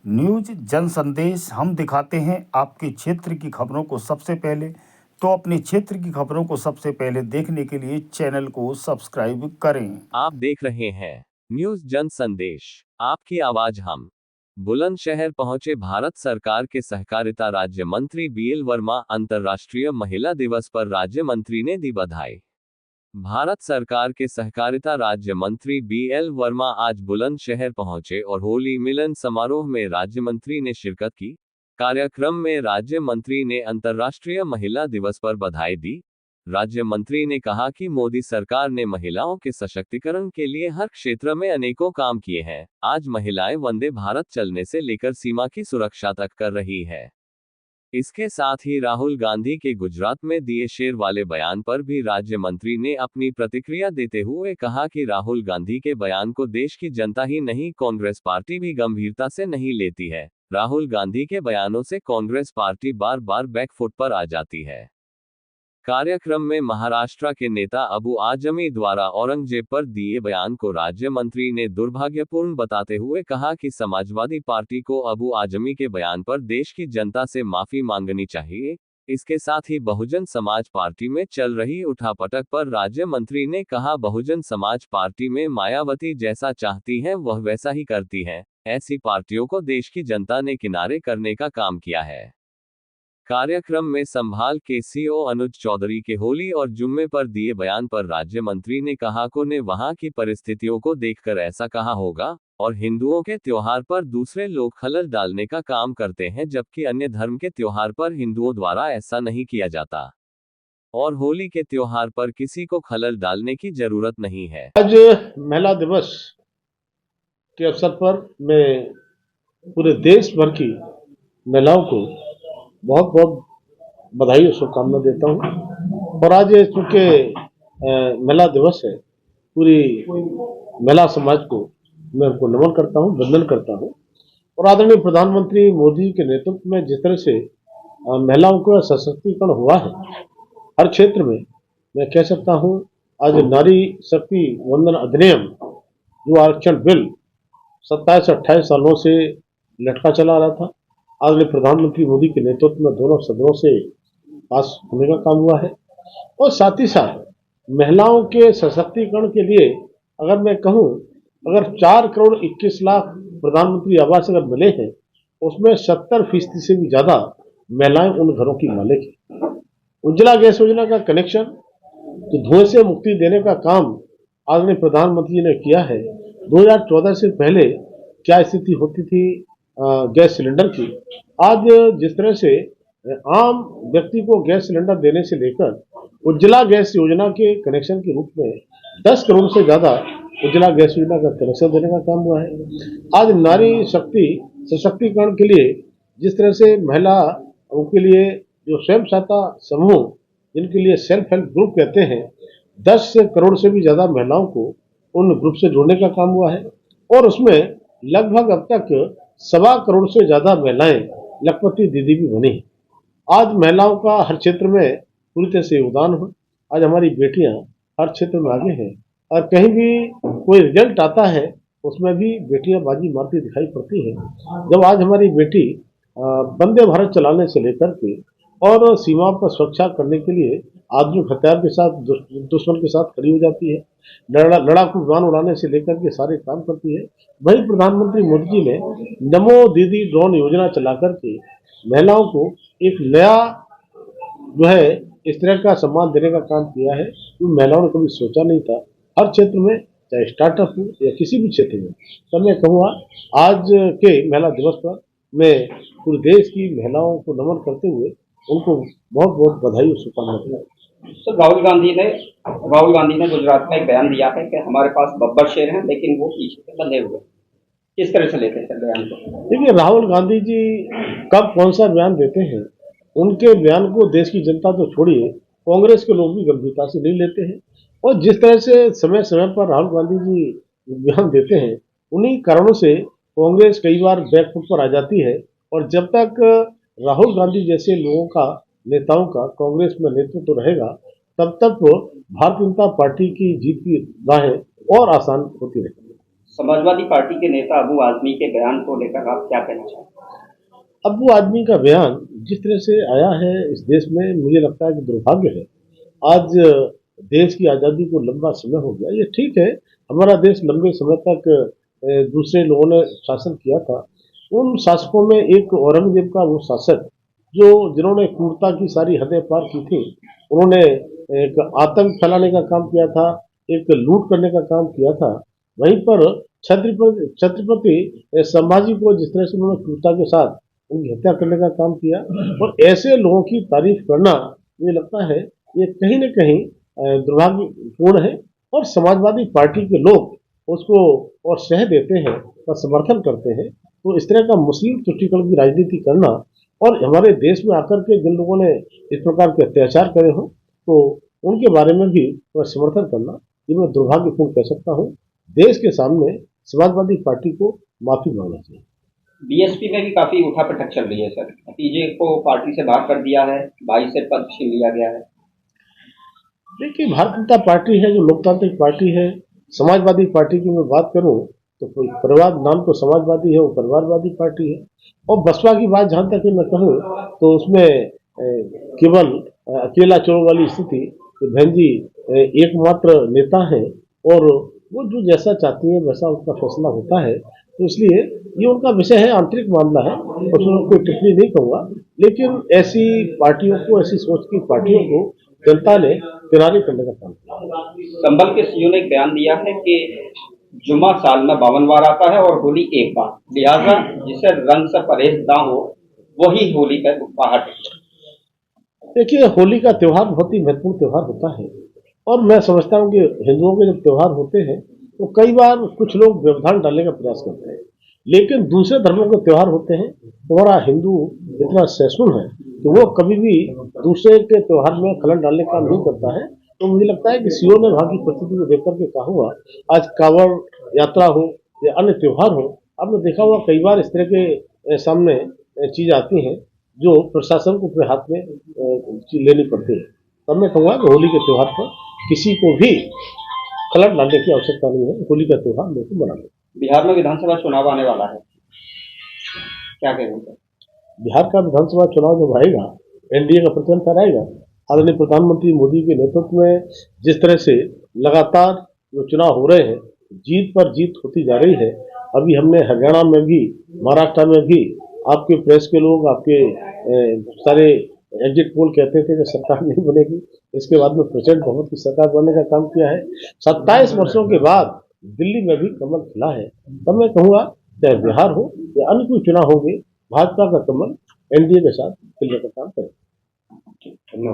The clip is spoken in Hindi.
न्यूज जन संदेश हम दिखाते हैं आपके क्षेत्र की खबरों को सबसे पहले। तो अपने क्षेत्र की खबरों को सबसे पहले देखने के लिए चैनल को सब्सक्राइब करें। आप देख रहे हैं न्यूज जन संदेश, आपकी आवाज हम। बुलंदशहर पहुंचे भारत सरकार के सहकारिता राज्य मंत्री बीएल वर्मा। अंतर्राष्ट्रीय महिला दिवस पर राज्य मंत्री ने दी बधाई। भारत सरकार के सहकारिता राज्य मंत्री बीएल वर्मा आज बुलंदशहर पहुंचे और होली मिलन समारोह में राज्य मंत्री ने शिरकत की। कार्यक्रम में राज्य मंत्री ने अंतर्राष्ट्रीय महिला दिवस पर बधाई दी। राज्य मंत्री ने कहा कि मोदी सरकार ने महिलाओं के सशक्तिकरण के लिए हर क्षेत्र में अनेकों काम किए हैं। आज महिलाएं वंदे भारत चलने से लेकर सीमा की सुरक्षा तक कर रही है। इसके साथ ही राहुल गांधी के गुजरात में दिए शेर वाले बयान पर भी राज्य मंत्री ने अपनी प्रतिक्रिया देते हुए कहा कि राहुल गांधी के बयान को देश की जनता ही नहीं, कांग्रेस पार्टी भी गंभीरता से नहीं लेती है। राहुल गांधी के बयानों से कांग्रेस पार्टी बार बार बैकफुट पर आ जाती है। कार्यक्रम में महाराष्ट्र के नेता अबू आजमी द्वारा औरंगजेब पर दिए बयान को राज्य मंत्री ने दुर्भाग्यपूर्ण बताते हुए कहा कि समाजवादी पार्टी को अबू आजमी के बयान पर देश की जनता से माफी मांगनी चाहिए। इसके साथ ही बहुजन समाज पार्टी में चल रही उठापटक पर राज्य मंत्री ने कहा, बहुजन समाज पार्टी में मायावती जैसा चाहती हैं वह वैसा ही करती हैं। ऐसी पार्टियों को देश की जनता ने किनारे करने का काम किया है। कार्यक्रम में संभाल के सीओ अनुज चौधरी के होली और जुम्मे पर दिए बयान पर राज्य मंत्री ने कहा को ने वहां की परिस्थितियों को देखकर ऐसा कहा होगा और हिंदुओं के त्योहार पर दूसरे लोग खलल डालने का काम करते हैं, जबकि अन्य धर्म के त्योहार पर हिंदुओं द्वारा ऐसा नहीं किया जाता और होली के त्योहार पर किसी को खलल डालने की जरूरत नहीं है। आज महिला दिवस के अवसर पर मैं पूरे देश भर की महिलाओं को बहुत बहुत बधाई और शुभकामना देता हूँ। और आज चूंकि महिला दिवस है, पूरी महिला समाज को मैं उनको नमन करता हूँ, वंदन करता हूँ। और आदरणीय प्रधानमंत्री मोदी के नेतृत्व में जिस तरह से महिलाओं का सशक्तिकरण हुआ है हर क्षेत्र में, मैं कह सकता हूँ आज नारी शक्ति वंदन अधिनियम जो आरक्षण बिल 27 से 28 सालों से लटका चला रहा था, आदरणीय प्रधानमंत्री मोदी के नेतृत्व में दोनों सदनों से पास होने का काम हुआ है। और साथ ही साथ महिलाओं के सशक्तिकरण के लिए अगर मैं कहूं, अगर 4 करोड़ 21 लाख प्रधानमंत्री आवास अगर मिले हैं, उसमें 70% से भी ज्यादा महिलाएं उन घरों की मालिक है। उज्ज्वला गैस योजना का कनेक्शन तो धुएं से मुक्ति देने का काम आदरणीय प्रधानमंत्री ने किया है। 2014 से पहले क्या स्थिति होती थी गैस सिलेंडर की, आज जिस तरह से आम व्यक्ति को गैस सिलेंडर देने से लेकर उज्ज्वला गैस योजना के कनेक्शन के रूप में 10 करोड़ से ज्यादा उज्ज्वला गैस योजना का कनेक्शन देने का काम हुआ है। आज नारी शक्ति सशक्तिकरण के लिए जिस तरह से महिलाओं के लिए जो स्वयं सहायता समूह जिनके लिए सेल्फ हेल्प ग्रुप कहते हैं, 10 करोड़ से भी ज्यादा महिलाओं को उन ग्रुप से जोड़ने का काम हुआ है। और उसमें लगभग अब तक 1.25 करोड़ से ज्यादा महिलाएं लखपति दीदी भी बनी है। आज महिलाओं का हर क्षेत्र में पूरी तरह से योगदान हो। आज हमारी बेटियां हर क्षेत्र में आगे हैं और कहीं भी कोई रिजल्ट आता है उसमें भी बेटियां बाजी मारती दिखाई पड़ती है। जब आज हमारी बेटी वंदे भारत चलाने से लेकर के और सीमा पर सुरक्षा करने के लिए आधुनिक हथियार के साथ दुश्मन के साथ खड़ी हो जाती है, लड़ाकू विमान उड़ाने से लेकर के सारे काम करती है। वही प्रधानमंत्री मोदी जी ने नमो दीदी ड्रोन योजना चला करके महिलाओं को एक नया जो है इस तरह का सम्मान देने का काम किया है जो महिलाओं ने कभी सोचा नहीं था। हर क्षेत्र में, चाहे स्टार्टअप हो या किसी भी क्षेत्र में, तो मैं कहूँगा आज के महिला दिवस पर मैं पूरे देश की महिलाओं को नमन करते हुए उनको बहुत बहुत बधाई और शुभकामनाएं देता हूं। तो राहुल गांधी ने गुजरात में एक बयान दिया है कि हमारे पास बब्बर शेर हैं लेकिन वो पीछे से बंधे हुए। किस तरह से लेते हैं बयान को? देखिए, राहुल गांधी जी कब कौन सा बयान देते हैं, उनके बयान को देश की जनता तो छोड़िए, कांग्रेस के लोग भी गंभीरता से नहीं लेते हैं। और जिस तरह से समय समय पर राहुल गांधी जी बयान देते हैं, उन्हीं कारणों से कांग्रेस कई बार बैकफुट पर आ जाती है। और जब तक राहुल गांधी जैसे लोगों का, नेताओं का कांग्रेस में नेतृत्व तो रहेगा, तब तक भारतीय जनता पार्टी की जीत की राहें और आसान होती रहेगी। समाजवादी पार्टी के नेता अबू आजमी के बयान को लेकर आप क्या कहना चाहते हैं? अबू आदमी का बयान जिस तरह से आया है इस देश में, मुझे लगता है कि दुर्भाग्य है। आज देश की आज़ादी को लंबा समय हो गया। ये ठीक है, हमारा देश लंबे समय तक दूसरे लोगों ने शासन किया था। उन शासकों में एक औरंगजेब का वो शासक जिन्होंने क्रूरता की सारी हदें पार की थी, उन्होंने एक आतंक फैलाने का काम किया था, एक लूट करने का काम किया था। वहीं पर छत्रपति संभाजी को जिस तरह से उन्होंने क्रूरता के साथ उनकी हत्या करने का काम किया, और ऐसे लोगों की तारीफ करना मुझे लगता है ये कहीं न कहीं दुर्भाग्यपूर्ण है। और समाजवादी पार्टी के लोग उसको और सह देते हैं और समर्थन करते हैं। तो इस तरह का मुस्लिम तुष्टीकरण की राजनीति करना और हमारे देश में आकर के जिन लोगों ने इस प्रकार के अत्याचार करे हों, तो उनके बारे में भी समर्थन करना ये मैं दुर्भाग्यपूर्ण कह सकता हूँ। देश के सामने समाजवादी पार्टी को माफी मांगना चाहिए। बीएसपी में भी काफी उठापटक चल रही है सर। भतीजे को पार्टी से बाहर कर दिया है, भाई से पद छीन लिया गया है। देखिए, भारतीय जनता पार्टी है जो लोकतांत्रिक पार्टी है। समाजवादी पार्टी की मैं बात करूं तो परिवार नाम तो समाजवादी है, वो परिवारवादी पार्टी है। और बसपा की बात जहां तक मैं कहूं तो उसमें केवल अकेला चोर वाली स्थिति, बहन जी एकमात्र नेता है और वो जो जैसा चाहती है वैसा उनका फैसला होता है। तो इसलिए ये उनका विषय है, आंतरिक मामला है, उसमें कोई टिप्पणी नहीं कहूँगा। लेकिन ऐसी पार्टियों को, ऐसी सोच की पार्टियों को जनता ने किनारे करने का काम किया। संभल के सीईओ ने एक बयान दिया है कि जुमा साल में 52 बार आता है और होली एक बार, लिहाजा जिसे रंग से परहेज ना हो वही होली पर बाहर निकले। देखिए, होली का त्यौहार बहुत ही महत्वपूर्ण त्यौहार होता है और मैं समझता हूँ कि हिंदुओं के जब त्यौहार होते हैं तो कई बार कुछ लोग व्यवधान डालने का प्रयास करते हैं, लेकिन दूसरे धर्मों के त्यौहार होते हैं तो हमारा हिंदू इतना सहिष्णु है कि वो कभी भी दूसरे के त्यौहार में खलल डालने का नहीं करता है। तो मुझे लगता है कि सीओ ने वहाँ की परिस्थिति को देख करके कहा हुआ, आज कांवड़ यात्रा हो या अन्य त्यौहार हो, आपने देखा हुआ कई बार इस तरह के सामने चीज आती हैं जो प्रशासन को अपने हाथ में लेनी पड़ती है। तब मैं कहूँगा कि होली के त्यौहार पर किसी को भी खलल डालने की आवश्यकता नहीं है। होली का त्यौहार लोग मना लें। बिहार में विधानसभा चुनाव आने वाला है, क्या कहेंगे? बिहार का विधानसभा चुनाव जब आएगा, एनडीए का प्रचंड फहराएगा। आदरणीय प्रधानमंत्री मोदी के नेतृत्व में जिस तरह से लगातार जो चुनाव हो रहे हैं, जीत पर जीत होती जा रही है। अभी हमने हरियाणा में भी, महाराष्ट्र में भी आपके प्रेस के लोग, आपके सारे एग्जिट पोल कहते थे कि सरकार नहीं बनेगी। इसके बाद में प्रचंड बहुमत की सरकार बनने का काम किया है। 27 वर्षों के बाद दिल्ली में भी कमल खिला है। तब मैं कहूँगा चाहे बिहार हो या अन्य कोई चुनाव होंगे, भाजपा का कमल एनडीए के साथ खिलने का काम करेगा। धन्यवाद।